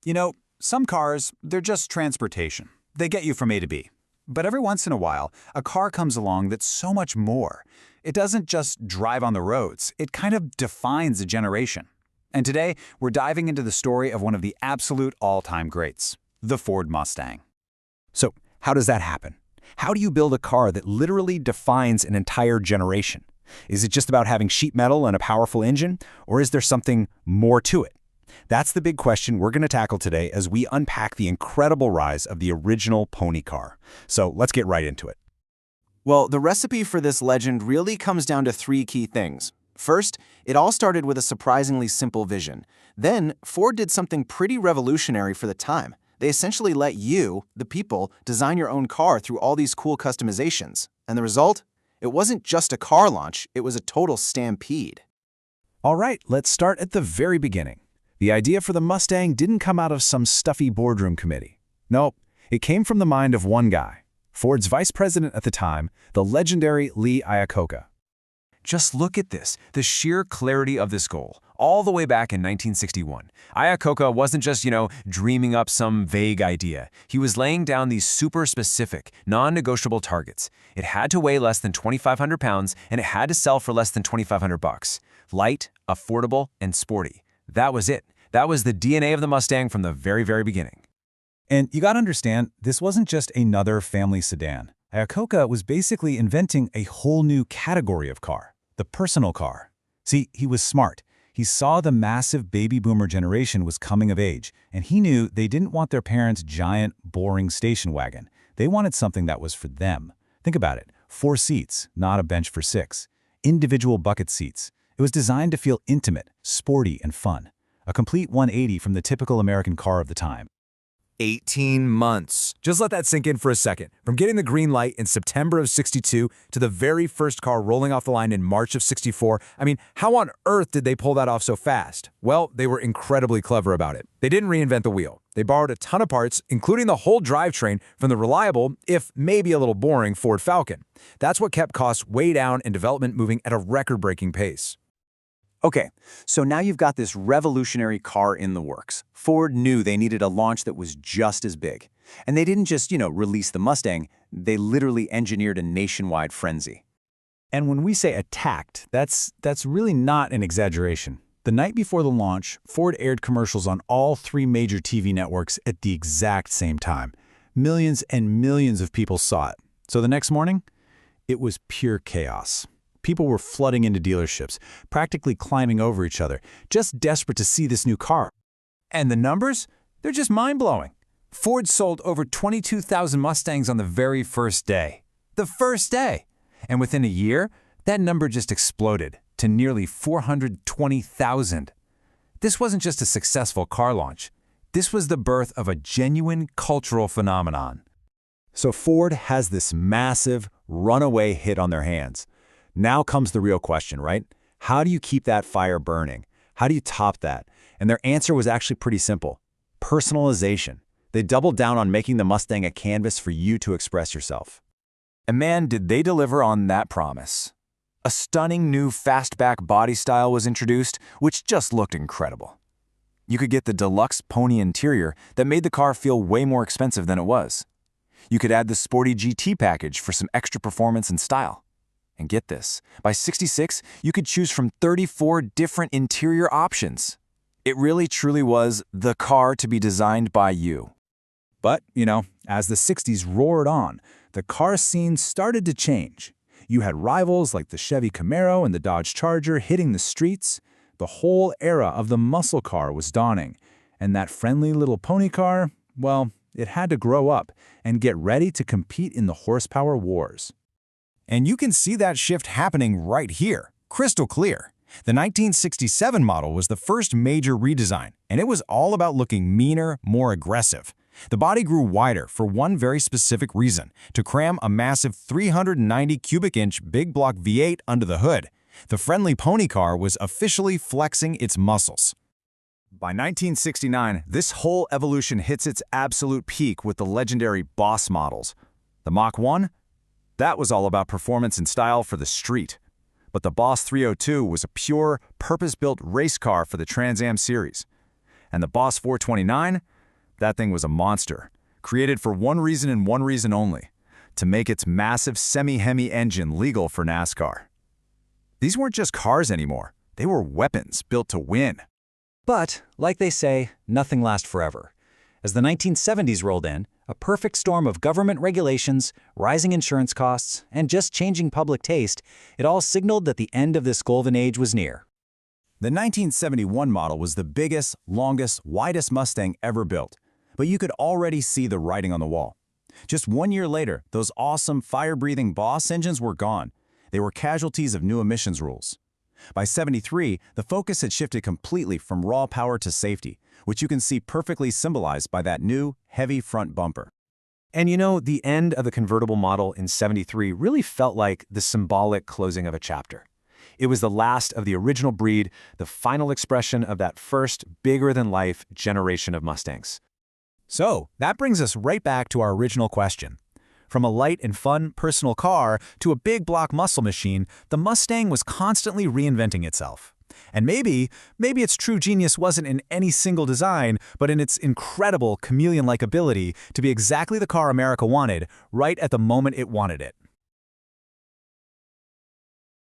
You know, some cars, they're just transportation. They get you from A to B. But every once in a while, a car comes along that's so much more. It doesn't just drive on the roads, it kind of defines a generation. And today, we're diving into the story of one of the absolute all-time greats, the Ford Mustang. So, how does that happen? How do you build a car that literally defines an entire generation? Is it just about having sheet metal and a powerful engine, or is there something more to it? That's the big question we're going to tackle today as we unpack the incredible rise of the original pony car. So let's get right into it. Well, the recipe for this legend really comes down to three key things. First, it all started with a surprisingly simple vision. Then, Ford did something pretty revolutionary for the time. They essentially let you, the people, design your own car through all these cool customizations. And the result? It wasn't just a car launch, it was a total stampede. All right, let's start at the very beginning. The idea for the Mustang didn't come out of some stuffy boardroom committee. Nope, it came from the mind of one guy, Ford's vice president at the time, the legendary Lee Iacocca. Just look at this, the sheer clarity of this goal, all the way back in 1961. Iacocca wasn't just, dreaming up some vague idea. He was laying down these super specific, non-negotiable targets. It had to weigh less than 2,500 pounds, and it had to sell for less than 2,500 bucks. Light, affordable, and sporty. That was it. That was the DNA of the Mustang from the very, very beginning. And you gotta understand, this wasn't just another family sedan. Iacocca was basically inventing a whole new category of car, the personal car. See, he was smart. He saw the massive baby boomer generation was coming of age, and he knew they didn't want their parents' giant, boring station wagon. They wanted something that was for them. Think about it. 4 seats, not a bench for 6. Individual bucket seats. It was designed to feel intimate, sporty, and fun. A complete 180 from the typical American car of the time. 18 months. Just let that sink in for a second. From getting the green light in September of '62 to the very first car rolling off the line in March of '64, how on earth did they pull that off so fast? Well, they were incredibly clever about it. They didn't reinvent the wheel. They borrowed a ton of parts, including the whole drivetrain from the reliable, if maybe a little boring, Ford Falcon. That's what kept costs way down and development moving at a record-breaking pace. Okay, so now you've got this revolutionary car in the works. Ford knew they needed a launch that was just as big. And they didn't just, release the Mustang, they literally engineered a nationwide frenzy. And when we say attacked, that's really not an exaggeration. The night before the launch, Ford aired commercials on all 3 major TV networks at the exact same time. Millions and millions of people saw it. So the next morning, it was pure chaos. People were flooding into dealerships, practically climbing over each other, just desperate to see this new car. And the numbers? They're just mind-blowing. Ford sold over 22,000 Mustangs on the very first day. The first day! And within a year, that number just exploded to nearly 420,000. This wasn't just a successful car launch. This was the birth of a genuine cultural phenomenon. So Ford has this massive, runaway hit on their hands. Now comes the real question, right? How do you keep that fire burning? How do you top that? And their answer was actually pretty simple. Personalization. They doubled down on making the Mustang a canvas for you to express yourself. And man, did they deliver on that promise. A stunning new fastback body style was introduced, which just looked incredible. You could get the deluxe pony interior that made the car feel way more expensive than it was. You could add the sporty GT package for some extra performance and style. And get this, by '66, you could choose from 34 different interior options. It really truly was the car to be designed by you. But, as the 60s roared on, the car scene started to change. You had rivals like the Chevy Camaro and the Dodge Charger hitting the streets. The whole era of the muscle car was dawning. And that friendly little pony car, well, it had to grow up and get ready to compete in the horsepower wars. And you can see that shift happening right here, crystal clear. The 1967 model was the first major redesign, and it was all about looking meaner, more aggressive. The body grew wider for one very specific reason, to cram a massive 390 cubic inch big block V8 under the hood. The friendly pony car was officially flexing its muscles. By 1969, this whole evolution hits its absolute peak with the legendary Boss models. The Mach 1? That was all about performance and style for the street. But the Boss 302 was a pure, purpose-built race car for the Trans Am series. And the Boss 429? That thing was a monster, created for one reason and one reason only, to make its massive semi-Hemi engine legal for NASCAR. These weren't just cars anymore. They were weapons built to win. But, like they say, nothing lasts forever. As the 1970s rolled in, a perfect storm of government regulations, rising insurance costs, and just changing public taste, it all signaled that the end of this golden age was near. The 1971 model was the biggest, longest, widest Mustang ever built, but you could already see the writing on the wall. Just 1 year later, those awesome fire-breathing Boss engines were gone. They were casualties of new emissions rules. By '73, the focus had shifted completely from raw power to safety, which you can see perfectly symbolized by that new, heavy front bumper. And you know, the end of the convertible model in '73 really felt like the symbolic closing of a chapter. It was the last of the original breed, the final expression of that first, bigger-than-life generation of Mustangs. So, that brings us right back to our original question. From a light and fun personal car to a big block muscle machine, the Mustang was constantly reinventing itself. And maybe its true genius wasn't in any single design, but in its incredible chameleon-like ability to be exactly the car America wanted, right at the moment it wanted it.